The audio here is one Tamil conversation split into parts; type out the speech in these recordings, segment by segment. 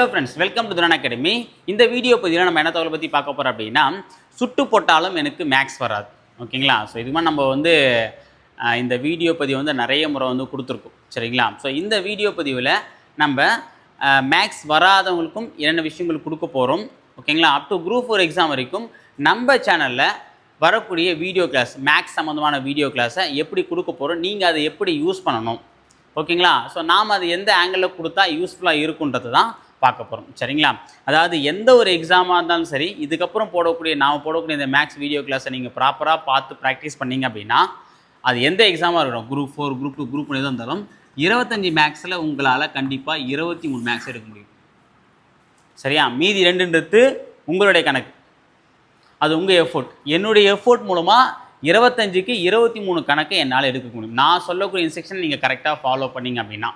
Hello friends, welcome to துரான் academy. இந்த வீடியோ பதிவில் நம்ம என்ன தகவலை பற்றி பார்க்க போகிறோம் அப்படின்னா, சுட்டு போட்டாலும் எனக்கு மேக்ஸ் வராது. ஓகேங்களா? ஸோ இது மாதிரி நம்ம இந்த வீடியோ பதிவு நிறைய முறை கொடுத்துருக்கோம். சரிங்களா? ஸோ இந்த வீடியோ பதிவில் நம்ம மேக்ஸ் வராதவங்களுக்கும் என்னென்ன விஷயங்கள் கொடுக்க போகிறோம். ஓகேங்களா? அப் டு குரூப் 4 எக்ஸாம் வரைக்கும் நம்ம சேனலில் வரக்கூடிய வீடியோ கிளாஸ், மேக்ஸ் சம்மந்தமான வீடியோ கிளாஸை எப்படி கொடுக்க போகிறோம், நீங்கள் அதை எப்படி யூஸ் பண்ணணும். ஓகேங்களா? ஸோ நாம் அது எந்த ஆங்கிளில் கொடுத்தா யூஸ்ஃபுல்லாக இருக்குன்றது தான் பார்க்க போகிறோம். சரிங்களா? அதாவது எந்த ஒரு எக்ஸாமாக இருந்தாலும் சரி, இதுக்கப்புறம் நாம் போடக்கூடிய இந்த மேக்ஸ் வீடியோ கிளாஸை நீங்கள் ப்ராப்பராக பார்த்து ப்ராக்டிஸ் பண்ணிங்க அப்படின்னா, அது எந்த எக்ஸாமாக இருக்கட்டும், குரூப் 4, குரூப் 2, குரூப் 1 எதாக இருந்தாலும் 25 மேக்ஸில் உங்களால் கண்டிப்பாக 23 மேக்ஸ் எடுக்க முடியும். சரியா? மீதி 2ன்றது உங்களுடைய கணக்கு, அது உங்கள் எஃபோர்ட். என்னுடைய எஃபோர்ட் மூலமாக 25க்கு 23 கணக்கை என்னால் எடுக்க முடியும். நான் சொல்லக்கூடிய இன்ஸ்ட்ரக்ஷன் நீங்கள் கரெக்டாக ஃபாலோ பண்ணிங்க அப்படின்னா.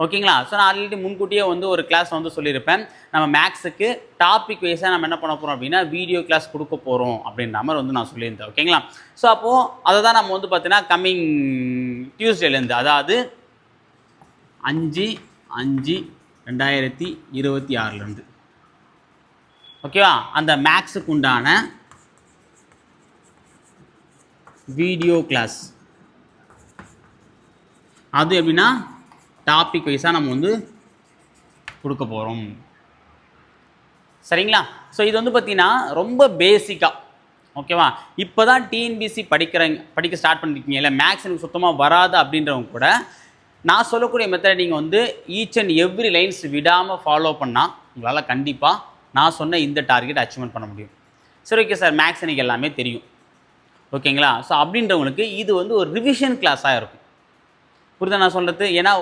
ஓகேங்களா? ஸோ நான் ஆல்ரெடி முன்கூட்டியே ஒரு கிளாஸ் சொல்லியிருப்பேன். நம்ம மேக்ஸுக்கு டாபிக் வைஸாக நம்ம என்ன பண்ண போகிறோம் அப்படின்னா, வீடியோ கிளாஸ் கொடுக்க போகிறோம் அப்படின்ற மாதிரி நான் சொல்லியிருந்தேன். ஓகேங்களா? ஸோ அப்போது அதை தான் நம்ம பார்த்தீங்கன்னா கம்மிங் டியூஸ்டேலேருந்து, அதாவது 5/5/2026 ஓகேவா, அந்த மேக்ஸுக்கு உண்டான வீடியோ கிளாஸ், அது எப்படின்னா டாபிக் வைஸாக நம்ம கொடுக்க போகிறோம். சரிங்களா? ஸோ இது பார்த்தீங்கன்னா ரொம்ப பேசிக்காக, ஓகேவா, இப்போ தான் டிஎன்பிசி படிக்க ஸ்டார்ட் பண்ணியிருக்கீங்க, இல்லை மேக்ஸ் எனக்கு சுத்தமாக வராது அப்படின்றவங்க கூட நான் சொல்லக்கூடிய மெத்தட் நீங்கள் ஈச் அண்ட் எவ்ரி லைன்ஸ் விடாமல் ஃபாலோ பண்ணால் உங்களால் கண்டிப்பாக நான் சொன்ன இந்த டார்கெட் அச்சீவ்மெண்ட் பண்ண முடியும். சரி, ஓகே சார், மேக்ஸ் எனக்கு எல்லாமே தெரியும். ஓகேங்களா? ஸோ அப்படின்றவங்களுக்கு இது ஒரு ரிவிஷன் கிளாஸாக இருக்கும். புரியுதா நான் சொல்கிறது? ஏன்னா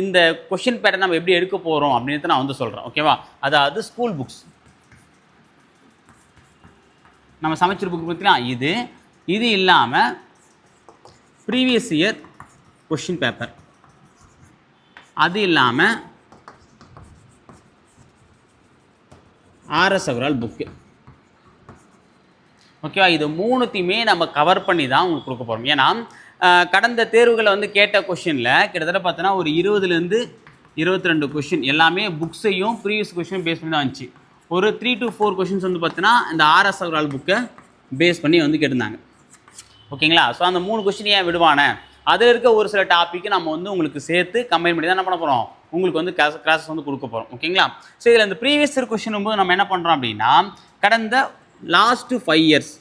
இந்த கொஷின் பேட்டர்ன் நம்ம எப்படி எடுக்க போகிறோம் அப்படின்றது நான் சொல்கிறேன். ஓகேவா? அதாவது ஸ்கூல் புக்ஸ், நம்ம சமைச்சர் புக் பார்த்தீங்கன்னா இது இல்லாமல் ப்ரீவியஸ் இயர் கொஷின் பேப்பர், அது இல்லாமல் ஆர்எஸ் அகர்வால் புக்கு. ஓகேவா? இது 3த்தையுமே நம்ம கவர் பண்ணி தான் உங்களுக்கு கொடுக்க போகிறோம். ஏன்னா கடந்த தேர்வுகளை கேட்ட கொஷினில் கிட்டத்தட்ட பார்த்தோன்னா ஒரு 20லேருந்து 22 கொஷின் எல்லாமே புக்ஸையும் ப்ரீவியஸ் கொஷின் பேஸ் பண்ணி தான் வந்துச்சு. ஒரு 3 to 4 கொஷின்ஸ் பார்த்தீங்கன்னா இந்த ஆர்எஸ் அகர்வால் புக்கை பேஸ் பண்ணி கேட்டிருந்தாங்க. ஓகேங்களா? ஸோ அந்த 3 கொஷின் ஏன் விடுவானே, அதில் இருக்க ஒரு சில டாப்பிக்கு நம்ம உங்களுக்கு சேர்த்து கம்பைன் பண்ணி தான் என்ன பண்ண போகிறோம், உங்களுக்கு கிளாஸஸ் கொடுக்க போகிறோம். ஓகேங்களா? ஸோ இதில் இந்த ப்ரீவியஸ் இயர் கொஷின் போது நம்ம என்ன பண்ணுறோம் அப்படின்னா, கடந்த லாஸ்ட்டு 5 இயர்ஸ்,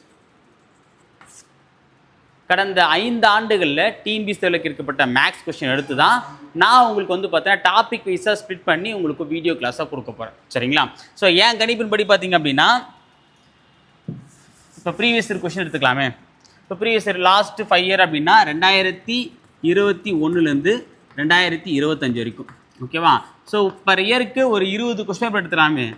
கடந்த 5 ஆண்டுகளில் டிஎன்பிஎஸ்சி தேர்வில் கேட்கப்பட்ட மேக்ஸ் கொஸ்டின் எடுத்து தான் நான் உங்களுக்கு பார்த்தீங்கன்னா டாபிக் வைஸாக ஸ்ப்ளிட் பண்ணி உங்களுக்கு வீடியோ கிளாஸாக கொடுக்க போகிறேன். சரிங்களா? ஸோ ஏன் கணிப்பின் படி பார்த்தீங்க அப்படின்னா, இப்போ ப்ரீவியஸ் இயர் கொஸ்டின் எடுத்துக்கலாமே. இப்போ ப்ரீவியஸ் இயர் லாஸ்ட்டு 5 இயர் அப்படின்னா 2021லேருந்து 2025 வரைக்கும். ஓகேவா? ஸோ பர் இயருக்கு ஒரு 20 கொஸ்டின் பேப்பர் எடுத்துக்கலாமே.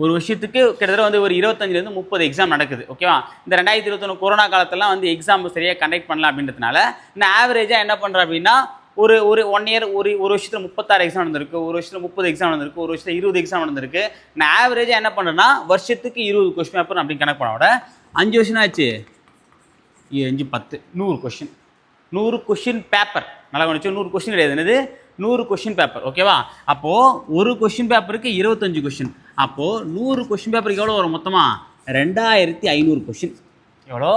ஒரு வருஷத்துக்கு கிட்டத்தட்ட ஒரு 25லேருந்து 30 எக்ஸாம் நடக்குது. ஓகேவா? இந்த 2021 கொரோனா காலத்திலாம் எக்ஸாம் சரியாக கண்டக்ட் பண்ணல அப்படின்றதுனால இந்த ஆவரேஜாக என்ன பண்ணுறேன் அப்படின்னா, ஒரு 1 இயர் ஒரு வருஷத்தில் 36 எக்ஸாம் நடந்திருக்கு, ஒரு வருஷத்தில் 30 எக்ஸாம் நடந்திருக்கு, ஒரு வருஷத்தில் 20 எக்ஸாம் நடந்திருக்கு. நான் ஆவரேஜாக என்ன பண்ணுறேன்னா, வருஷத்துக்கு 20 கொஸ்டின் பேப்பர் அப்படின்னு கணக்கு பண்ண விட 5 வருஷம் ஆச்சு, 5 10 100 கொஸ்டின், 100 கொஸ்டின் பேப்பர். நல்லா கவனிச்சு, 100 கொஸ்டின் கிடையாது, என்னது 100 கொஸ்டின் பேப்பர். ஓகேவா? அப்போது ஒரு கொஸ்டின் பேப்பருக்கு 25 கொஸ்டின். அப்போது 100 கொஸ்டின் பேப்பருக்கு எவ்வளோ வரும் மொத்தமாக? 2500 கொஸ்டின். எவ்வளோ?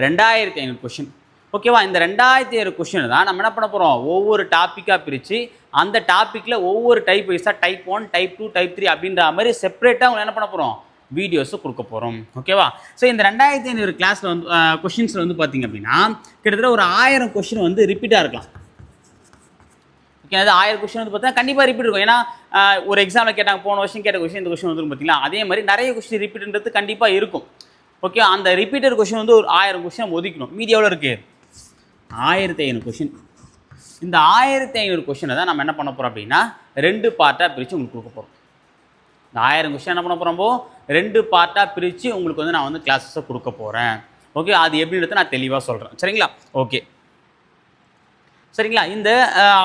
2500 கொஸ்டின். ஓகேவா? இந்த 2500 கொஸ்டின் தான் நம்ம என்ன பண்ண போகிறோம், ஒவ்வொரு டாப்பிக்காக பிரித்து அந்த டாப்பிக்கில் ஒவ்வொரு டைப் வைஸாக டைப் 1, டைப் 2, டைப் 3 அப்படின்ற மாதிரி செப்பரேட்டாக அவங்க என்ன பண்ண போகிறோம், வீடியோஸை கொடுக்க போகிறோம். ஓகேவா? ஸோ இந்த 2500 கிளாஸில் கொஷின்ஸில் பார்த்தீங்க அப்படின்னா கிட்டத்தட்ட ஒரு 1000 கொஷின் ரிப்பீட்டாக இருக்கலாம். ஓகே, அது 1000 கொஷின் பார்த்தா கண்டிப்பாக ரிப்பீட் இருக்கும். ஏன்னா ஒரு எக்ஸாமில் கேட்டாங்க, போன வருஷம் கேட்ட கொஷின் இந்த கொஷின் பார்த்தீங்களா, அதே மாதிரி நிறைய கொஷின் ரிப்பீட்ன்றது கண்டிப்பாக இருக்கும். ஓகே, அந்த ரிப்பீட்டட் கொஷின் ஒரு 1000 கொஷின் ஒதுக்கணும். மீதி எவ்வளோ இருக்குது? 1500 கொஷின். இந்த 1500 கொஷினை தான் நம்ம என்ன பண்ண போகிறோம் அப்படின்னா 2 பார்ட்டாக பிரித்து உங்களுக்கு கொடுக்க போகிறோம். இந்த 1000 கொஷின் என்ன பண்ண போகிறோம்போ 2 பார்ட்டாக பிரித்து உங்களுக்கு நான் கிளாஸஸை கொடுக்க போகிறேன். ஓகே, அது எப்படின்றத நான் தெளிவாக சொல்கிறேன். சரிங்களா? ஓகே, சரிங்களா? இந்த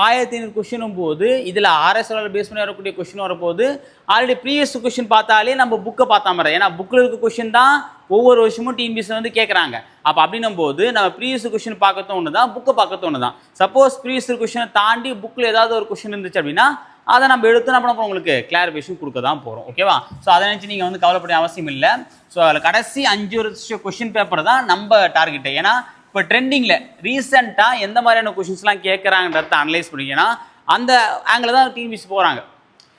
1500 கொஷினும் போது இதில் ஆர்எஸ்ஆர் பேஸ் பண்ணி வரக்கூடிய கொஷின் வரப்போது ஆல்ரெடி ப்ரீவியஸ் கொஷின் பார்த்தாலே நம்ம புக்கை பார்த்தா மாதிரி, ஏன்னா புக்கில் இருக்க கொஷின் தான் ஒவ்வொரு வருஷமும் டிஎன்பிஎஸ்சி கேட்குறாங்க. அப்போ அப்படின்னும் போது நம்ம ப்ரீவியஸ் கொஷின் பார்க்கறது ஒன்று தான், புக்கை பார்க்கறது ஒன்று தான். சப்போஸ் ப்ரீவியஸ் கொஷினை தாண்டி புக்கில் ஏதாவது ஒரு கொஷின் இருந்துச்சு அப்படின்னா அதை நம்ம எடுத்து என்ன பண்ண போகிறோம், உங்களுக்கு கிளாரிஃபிகேஷன் கொடுக்க தான் போகிறோம். ஓகேவா? ஸோ அதை நினச்சி நீங்கள் வந்து கவலைப்பட அவசியம் இல்லை. ஸோ அதில் கடைசி 5 வருஷம் கொஷின் பேப்பர் தான் நம்ம டார்கெட்டு. ஏன்னா இப்போ ட்ரெண்டிங்கில் ரீசெண்டாக எந்த மாதிரியான கொஷின்ஸ்லாம் கேட்குறாங்கன்றத அனலைஸ் பண்ணிங்கன்னா அந்த ஆங்கிள் தான் டிஎன்பிஎஸ்சி போகிறாங்க.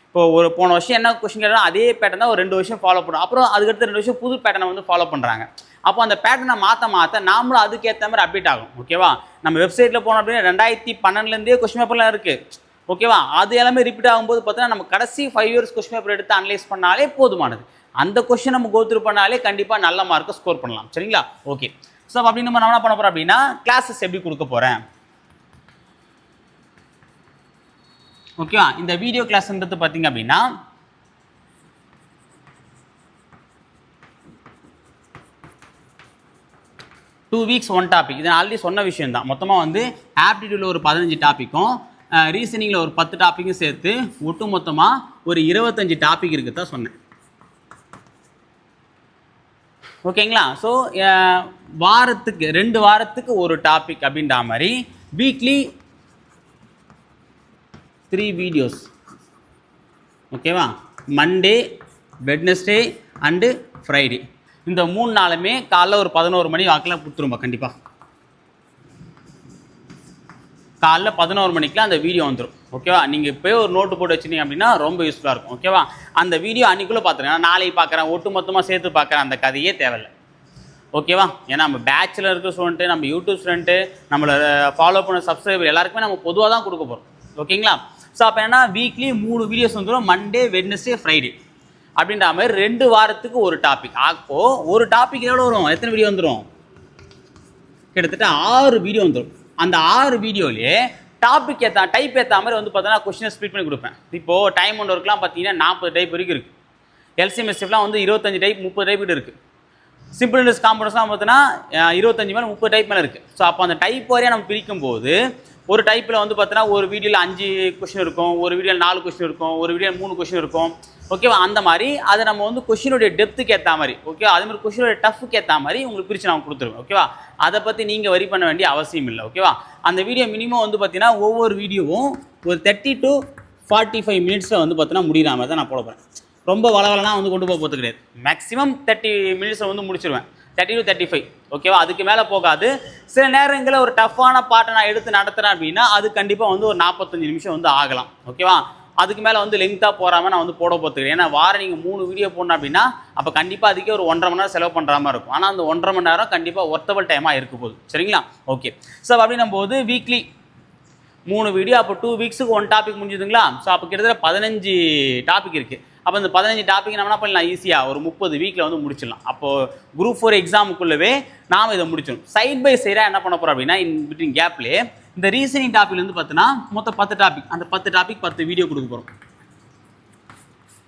இப்போ ஒரு போன வருஷம் என்ன கொஷின் கேட்டாலும் அதே பேட்டர்ன் தான் ஒரு 2 வருஷம் ஃபாலோ பண்ணுறோம். அப்புறம் அதுக்கடுத்து 2 வருஷம் புது பேட்டர்னை வந்து ஃபாலோ பண்ணுறாங்க. அப்போ அந்த பேட்டர்னை மாற்ற நாமளும் அதுக்கேற்ற மாதிரி அப்டேட் ஆகும். ஓகேவா? நம்ம வெப்சைட்டில் போனோம் அப்படின்னா 2012லேருந்தே கொஷின் பேப்பர்லாம் இருக்குது. ஓகேவா? அது எல்லாமே ரிப்பீட் ஆகும்போது பார்த்தீங்கன்னா நம்ம கடைசி 5 இயர்ஸ் கொஷின் பேப்பர் எடுத்து அனலைஸ் பண்ணாலே போதுமானது. அந்த கொஷின் நம்ம கோத்ரூ பண்ணாலே கண்டிப்பாக நல்ல மார்க்கை ஸ்கோர் பண்ணலாம். சரிங்களா? ஓகே. ஸோ அப்படி நம்ம என்ன பண்ண போகிறோம் அப்படின்னா கிளாஸஸ் எப்படி கொடுக்க போகிறேன். ஓகேவா? இந்த வீடியோ கிளாஸ்ன்றது பார்த்தீங்க அப்படின்னா டூ வீக்ஸ் 1 டாபிக். இது நான் ஆல்ரெடி சொன்ன விஷயம் தான். மொத்தமாக வந்து ஆப்டிடியூடில் ஒரு 15 டாப்பிக்கும் ரீசனிங்கில் ஒரு 10 டாப்பிக்கும் சேர்த்து ஒட்டு மொத்தமாக ஒரு 25 டாபிக் இருக்குது தான் சொன்னேன். ஓகேங்களா? ஸோ வாரத்துக்கு 2 வாரத்துக்கு ஒரு டாபிக் அப்படின்ற மாதிரி வீக்லி 3 வீடியோஸ். ஓகேவா? மண்டே, வெட்னஸ்டே அண்டு ஃப்ரைடே இந்த 3 நாளுமே காலைல ஒரு 11 மணி வாக்கில் கொடுத்துரும்பா. கண்டிப்பாக காலைல 11 மணிக்கெலாம் அந்த வீடியோ வந்துடும். ஓகேவா? நீங்கள் இப்போ ஒரு நோட்டு போட்டு வச்சுருந்தீங்க அப்படின்னா ரொம்ப யூஸ்ஃபுல்லாக இருக்கும். ஓகேவா? அந்த வீடியோ அன்றைக்குள்ளே பார்த்துருங்க. நாளைக்கு பார்க்குறேன், ஒட்டு மொத்தமாக சேர்த்து பார்க்குறேன், அந்த கதையே தேவையில்லை. ஓகேவா? ஏன்னா நம்ம பேச்சில் இருக்கிற ஸ்டூடெண்ட்டு, நம்ம யூடியூப் ஸ்டூடெண்ட்டு, நம்மளை ஃபாலோ பண்ண சப்ஸ்கிரைபர் எல்லாருக்குமே நம்ம பொதுவாக தான் கொடுக்க போகிறோம். ஓகேங்களா? ஸோ அப்போ என்னன்னா வீக்லி 3 வீடியோஸ் வந்துடும். மண்டே, வெட்னஸ்டே, ஃப்ரைடே அப்படின்ற மாதிரி 2 வாரத்துக்கு ஒரு டாபிக். அப்போது ஒரு டாபிக் எவ்வளோ வரும், எத்தனை வீடியோ வந்துடும்? கிட்டத்தட்ட 6 வீடியோ வந்துடும். அந்த 6 வீடியோலேயே டாபிக் டைப் ஏற்ற மாதிரி வந்து பார்த்தீங்கன்னா கொஸ்டினை ஸ்ப்ளிட் பண்ணி கொடுப்பேன். இப்போது டைம் ஒன் ஒர்க்லாம் பார்த்தீங்கன்னா 40 டைப் வரைக்கும் இருக்குது. எல்சிஎம்எஸ்எஃப்லாம் வந்து 25 டைப் 30 டைப் இருக்குது. சிம்பிள் இன்ட்ரெஸ்ட் காம்பவுண்ட்ஸ்லாம் பார்த்தீங்கன்னா 25 மேலே 30 டைப் மேலே இருக்குது. ஸோ அப்போ அந்த டைப் வரையாக நம்ம பிரிக்கும் போது ஒரு டைப்பில் வந்து பார்த்தீங்கன்னா ஒரு வீடியோவில் 5 கொஸ்டின் இருக்கும், ஒரு வீடியோவில் 4 கொஸ்டின் இருக்கும், ஒரு வீடியோவில் 3 கொஸ்டின் இருக்கும். ஓகேவா? அந்த மாதிரி அதை நம்ம வந்து கொஸ்டினுடைய டெப்த்துக்கு ஏற்ற மாதிரி, ஓகே, அதேமாதிரி கொஸ்டினுடைய டஃப்க்கு ஏற்ற மாதிரி உங்களுக்கு பிரித்து நான் கொடுத்துருவேன். ஓகேவா? அதை பற்றி நீங்கள் வரி பண்ண வேண்டிய அவசியம் இல்லை. ஓகேவா? அந்த வீடியோ மினிமம் வந்து பார்த்தீங்கன்னா ஒவ்வொரு வீடியோவும் ஒரு 30 to 45 மினிட்ஸில் வந்து பார்த்தீங்கன்னா முடிகிற மாதிரி தான் நான் போட போகிறேன். ரொம்ப வளவலனா வந்து கொண்டு போகிறது கிடையாது. மேக்ஸிமம் 30 மினிட்ஸில் வந்து முடிச்சிருவேன். 30 to 35. ஓகேவா? அதுக்கு மேலே போகாது. சில நேரங்களில் ஒரு டஃப்பான பாட்டை நான் எடுத்து நடத்துகிறேன் அப்படின்னா அது கண்டிப்பாக வந்து ஒரு 45 நிமிஷம் வந்து ஆகலாம். ஓகேவா? அதுக்கு மேலே வந்து லெங்க்த்தாக போகாமல் நான் வந்து போட போகிறேன். ஏன்னா வாரம் நீங்கள் 3 வீடியோ போடணும் அப்படின்னா அப்போ கண்டிப்பாக அதுக்கே ஒரு 1.5 மணி நேரம் செலவு பண்ணுற மாதிரி இருக்கும். ஆனால் அந்த 1.5 மணி நேரம் கண்டிப்பாக ஒர்த்தபிள் டைமாக இருக்க போகுது. சரிங்களா? ஓகே. ஸோ அப்படின்னும் போது வீக்லி 3 வீடியோ, அப்போ 2 வீக்ஸுக்கு 1 டாபிக் முடிஞ்சுதுங்களா? ஸோ அப்போ கிட்டத்தட்ட 15 டாபிக் இருக்குது. அப்போ இந்த 15 டாபிக் நம்ம என்ன பண்ணலாம், ஈஸியாக ஒரு 30 வீக்கில் வந்து முடிச்சிடலாம். அப்போது குரூப் 4 எக்ஸாமுக்குள்ளவே நாம் இதை முடிச்சிடும். சைட் பை சைடாக என்ன பண்ண போகிறோம் அப்படின்னா இன் பிட்வீன் கேப்லேயே இந்த ரீசனிங் டாபிக்லேருந்து பார்த்தீங்கன்னா மொத்தம் 10 டாபிக். அந்த 10 டாபிக் 10 வீடியோ கொடுக்க போகிறோம்.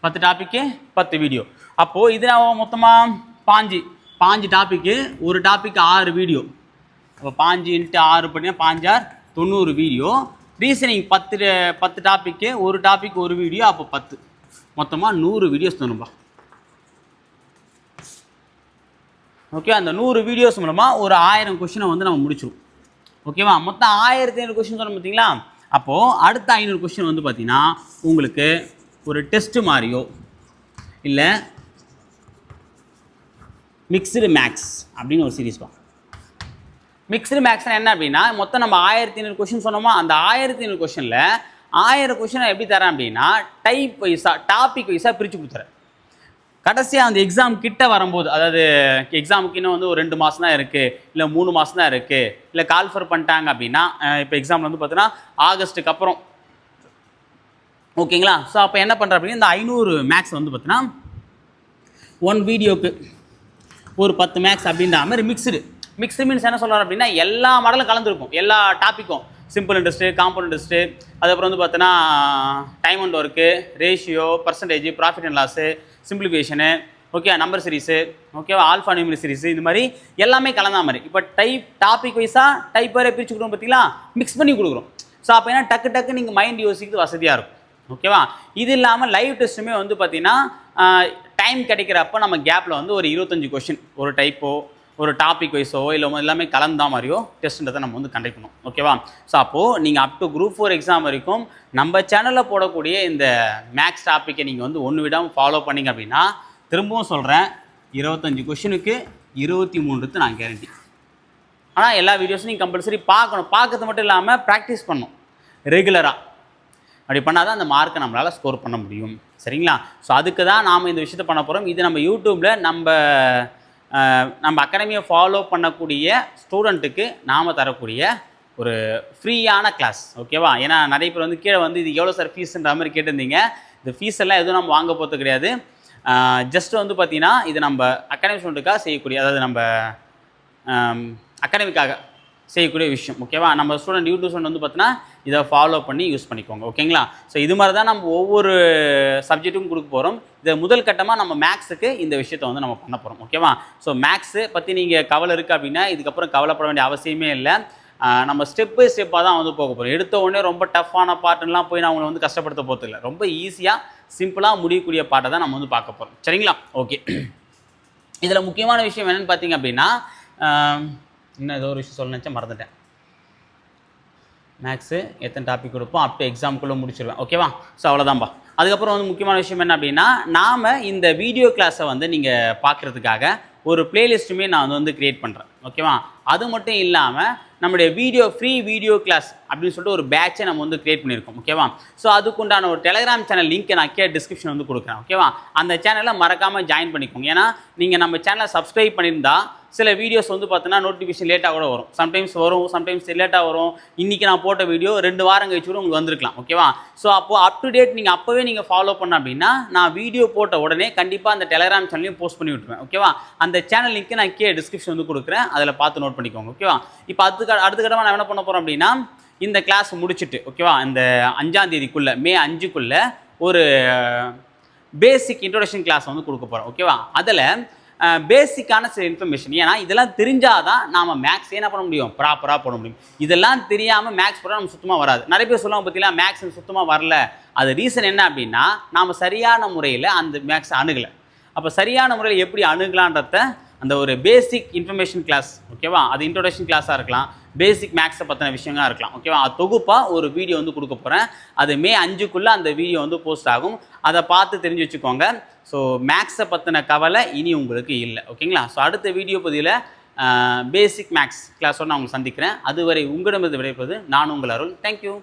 10 டாப்பிக்கு 10 வீடியோ. அப்போது இது நான் மொத்தமாக 5 டாப்பிக்கு, ஒரு டாபிக் 6 வீடியோ. அப்போ 5 × 6 பண்ணினா 5 6 90 வீடியோ. ரீசனிங் 10 டாப்பிக்கு, ஒரு டாபிக் ஒரு வீடியோ, அப்போ 10 மொத்தமாக 100 வீடியோஸ் தரும்பா. ஓகே, அந்த 100 வீடியோஸ் மூலமாக ஒரு 1000 கொஷினை வந்து நம்ம முடிச்சிடும். ஓகேவா? மொத்தம் 1500 கொஷின் சொன்னோம் பார்த்தீங்களா? அப்போது அடுத்த 500 கொஷின் வந்து பார்த்தீங்கன்னா உங்களுக்கு ஒரு டெஸ்ட்டு மாதிரியோ இல்லை மிக்ஸ்டு மேக்ஸ் அப்படின்னு ஒரு சீரீஸ் தான். மிக்ஸ்டு மேக்ஸ்னால் என்ன அப்படின்னா மொத்தம் நம்ம 1500 கொஷின் சொன்னோமா, அந்த 1500 கொஷினில் 1000 கொஷினை எப்படி தரேன் அப்படின்னா டைப் வைஸாக டாபிக் வைஸாக பிரித்து கொடுத்துறேன். கடைசியாக அந்த எக்ஸாம் கிட்ட வரும்போது, அதாவது எக்ஸாமுக்கு இன்னும் வந்து ஒரு 2 மாதம் தான் இருக்குது, இல்லை 3 மாதம் தான் இருக்குது, இல்லை கால்ஃபர் பண்ணிட்டாங்க அப்படின்னா இப்போ எக்ஸாமில் வந்து பார்த்தீங்கன்னா ஆகஸ்ட்டுக்கு அப்புறம். ஓகேங்களா? ஸோ அப்போ என்ன பண்ணுறேன் அப்படின்னா இந்த 500 மேக்ஸ் வந்து பார்த்தீங்கன்னா 1 வீடியோக்கு ஒரு 10 மேக்ஸ் அப்படின்ற மாதிரி மிக்ஸ்டு மீன்ஸ் என்ன சொல்கிறார் அப்படின்னா எல்லா மாடலும் கலந்துருக்கும், எல்லா டாப்பிக்கும். சிம்பிள் இன்ட்ரெஸ்ட்டு, காம்பவுண்ட் இன்ட்ரெஸ்ட்டு, அதுக்கப்புறம் வந்து பார்த்தோன்னா time and work, ratio, percentage, profit and loss, simplification, okay, number series, ஓகேவா, ஆல்ஃபா நியூமரிக் சீரிஸு, இந்த மாதிரி எல்லாமே கலந்தா மாதிரி. இப்போ டாபிக் வைஸாக டைப் வரை பிரித்து கொடுக்குறோம் பார்த்தீங்களா, மிக்ஸ் பண்ணி கொடுக்குறோம். ஸோ அப்போ ஏன்னா டக்கு நீங்கள் மைண்ட் யோசிக்கிறது வசதியாக இருக்கும். ஓகேவா? இது இல்லாமல் லைவ் டெஸ்ட்டுமே வந்து பார்த்தீங்கன்னா டைம் கிடைக்கிறப்ப நம்ம கேப்பில் வந்து ஒரு 25 கொஷின் ஒரு டைப்போ ஒரு டாபிக் வைஸோ இல்லை எல்லாமே கலந்தா மாதிரியோ டெஸ்ட்டுன்றதை நம்ம வந்து கண்டக்ட் பண்ணுவோம். ஓகேவா? ஸோ அப்போது நீங்கள் அப் டு குரூப் 4 எக்ஸாம் வரைக்கும் நம்ம சேனலில் போடக்கூடிய இந்த மேக்ஸ் டாப்பிக்கை நீங்கள் வந்து ஒன்று விடாமல் ஃபாலோ பண்ணிங்க அப்படின்னா, திரும்பவும் சொல்கிறேன், 25 கொஷினுக்கு 23 நான் கேரண்டி. ஆனால் எல்லா வீடியோஸும் நீங்கள் கம்பல்சரி பார்க்கணும். பார்க்கறது மட்டும் இல்லாமல் ப்ராக்டிஸ் பண்ணணும் ரெகுலராக. அப்படி பண்ணால் தான் அந்த மார்க்கை நம்மளால் ஸ்கோர் பண்ண முடியும். சரிங்களா? ஸோ அதுக்கு தான் நாம் இந்த விஷயத்தை பண்ண போகிறோம். இது நம்ம யூடியூப்பில் நம்ம அகாடமியை ஃபாலோ பண்ணக்கூடிய ஸ்டூடெண்ட்டுக்கு நாம் தரக்கூடிய ஒரு ஃப்ரீயான கிளாஸ். ஓகேவா? ஏன்னா நிறைய பேர் வந்து கீழே வந்து இது எவ்வளோ சார் ஃபீஸுன்ற மாதிரி கேட்டிருந்தீங்க. இந்த ஃபீஸ் எல்லாம் எதுவும் நம்ம வாங்க போகிறது கிடையாது. ஜஸ்ட் வந்து பார்த்திங்கன்னா இது நம்ம அகாடமி ஸ்டூடெண்ட்டுக்காக செய்யக்கூடிய, அதாவது நம்ம அகாடமிக்காக செய்யக்கூடிய விஷயம். ஓகேவா? நம்ம ஸ்டூடெண்ட் யூடியூப் ஸ்டூடெண்ட் வந்து பார்த்தீங்கன்னா இதை ஃபாலோ பண்ணி யூஸ் பண்ணிக்கோங்க. ஓகேங்களா? ஸோ இது மாதிரி தான் நம்ம ஒவ்வொரு சப்ஜெக்ட்டுக்கும் கொடுக்க போகிறோம். இதை முதல் கட்டமாக நம்ம மேக்ஸுக்கு இந்த விஷயத்தை வந்து நம்ம பண்ண போகிறோம். ஓகேவா? ஸோ மேக்ஸு பற்றி நீங்கள் கவலை இருக்குது அப்படின்னா இதுக்கப்புறம் கவலைப்பட வேண்டிய அவசியமே இல்லை. நம்ம ஸ்டெப் பை ஸ்டெப்பாக தான் வந்து போக போகிறோம். எடுத்த உடனே ரொம்ப டஃப்பான பாட்டுலாம் போய் நான் அவங்களை வந்து கஷ்டப்படுத்த போகிறது இல்லை. ரொம்ப ஈஸியாக சிம்பிளாக முடியக்கூடிய பாட்டை தான் நம்ம வந்து பார்க்க போகிறோம். சரிங்களா? ஓகே. இதில் முக்கியமான விஷயம் என்னென்னு பார்த்தீங்க அப்படின்னா, இன்னும் ஏதோ ஒரு விஷயம் சொல்ல நினச்சா மறந்துட்டேன். மேக்ஸு எத்தனை டாபிக் கொடுப்போம், அப் டு எக்ஸாமுக்குள்ளே முடிச்சிருவேன். ஓகேவா? ஸோ அவ்வளோதான்பா. அதுக்கப்புறம் வந்து முக்கியமான விஷயம் என்ன அப்படின்னா, நாம் இந்த வீடியோ கிளாஸை வந்து நீங்கள் பார்க்குறதுக்காக ஒரு பிளேலிஸ்ட்டுமே நான் வந்து க்ரியேட் பண்ணுறேன். ஓகேவா? அது மட்டும் இல்லாமல் நம்முடைய ஃப்ரீ வீடியோ கிளாஸ் அப்படின்னு சொல்லிட்டு ஒரு பேட்சை நம்ம வந்து க்ரியேட் பண்ணியிருக்கோம். ஓகேவா? ஸோ அதுக்குண்டான ஒரு டெலிகிராம் சேனல் லிங்க்கை நான் டிஸ்கிரிப்ஷன் வந்து கொடுக்குறேன். ஓகேவா? அந்த சேனலை மறக்காமல் ஜாயின் பண்ணிக்கோங்க. ஏன்னா நீங்கள் நம்ம சேனலை சப்ஸ்கிரைப் பண்ணியிருந்தா சில வீடியோஸ் வந்து பார்த்தீங்கன்னா நோட்டிஃபிகேஷன் லேட்டாக கூட வரும். சம்டைம்ஸ் வரும், சம்டைம்ஸ் லேட்டாக வரும். இன்றைக்கி நான் போட்ட வீடியோ 2 வாரம் கழிச்சு கூட உங்களுக்கு வந்திருக்கலாம். ஓகேவா? ஸோ அப்போது அப் டு டேட் நீங்கள் அப்போவே நீங்கள் ஃபாலோ பண்ண அப்படின்னா நான் வீடியோ போட்ட உடனே கண்டிப்பாக அந்த டெலிகிராம் சேனலையும் போஸ்ட் பண்ணி விட்டுருவேன். ஓகேவா? அந்த சேனல் லிங்க்கு நான் டிஸ்கிரிப்ஷன் வந்து கொடுக்குறேன். அதில் பார்த்து நோட் பண்ணிக்கோங்க. ஓகேவா? இப்போ அடுத்த கட்டமாக நான் என்ன பண்ண போகிறோம் அப்படின்னா, இந்த கிளாஸ் முடிச்சுட்டு, ஓகேவா, இந்த 5ஆம் தேதிக்குள்ளே, மே 5க்குள்ளே ஒரு பேசிக் இன்ட்ரோடக்ஷன் கிளாஸ் வந்து கொடுக்க போகிறோம். ஓகேவா? அதில் பேசிக்கான சில இன்ஃபர்மேஷன். ஏன்னா இதெல்லாம் தெரிஞ்சால் தான் நாம் மேக்ஸ் என்ன பண்ண முடியும், ப்ராப்பராக போட முடியும். இதெல்லாம் தெரியாமல் மேக்ஸ் போட நம்ம சுத்தமாக வராது. நிறைய பேர் சொல்லுவாங்க பார்த்தீங்களா, மேக்ஸ் சுத்தமாக வரல. அது ரீசன் என்ன அப்படின்னா, நாம் சரியான முறையில் அந்த மேக்ஸ் அணுகலை. அப்போ சரியான முறையில் எப்படி அணுகலான்றத அந்த ஒரு பேசிக் இன்ஃபர்மேஷன் கிளாஸ், ஓகேவா, அது இன்ட்ரோடக்ஷன் கிளாஸாக இருக்கலாம், பேசிக் மேக்ஸை பற்றின விஷயங்களாக இருக்கலாம். ஓகேவா? அது தொகுப்பாக ஒரு வீடியோ வந்து கொடுக்க போகிறேன். அது மே 5க்குள்ளே அந்த வீடியோ வந்து போஸ்ட் ஆகும். அதை பார்த்து தெரிஞ்சு வச்சுக்கோங்க. ஸோ மேக்ஸை பற்றின கவலை இனி உங்களுக்கு இல்லை. ஓகேங்களா? ஸோ அடுத்த வீடியோ பதிவில் பேசிக் மேக்ஸ் கிளாஸோடு நான் உங்களுக்கு சந்திக்கிறேன். அதுவரை உங்களிடமிருந்து விடைபெறுவது நான் உங்கள் அருள். தேங்க்யூ.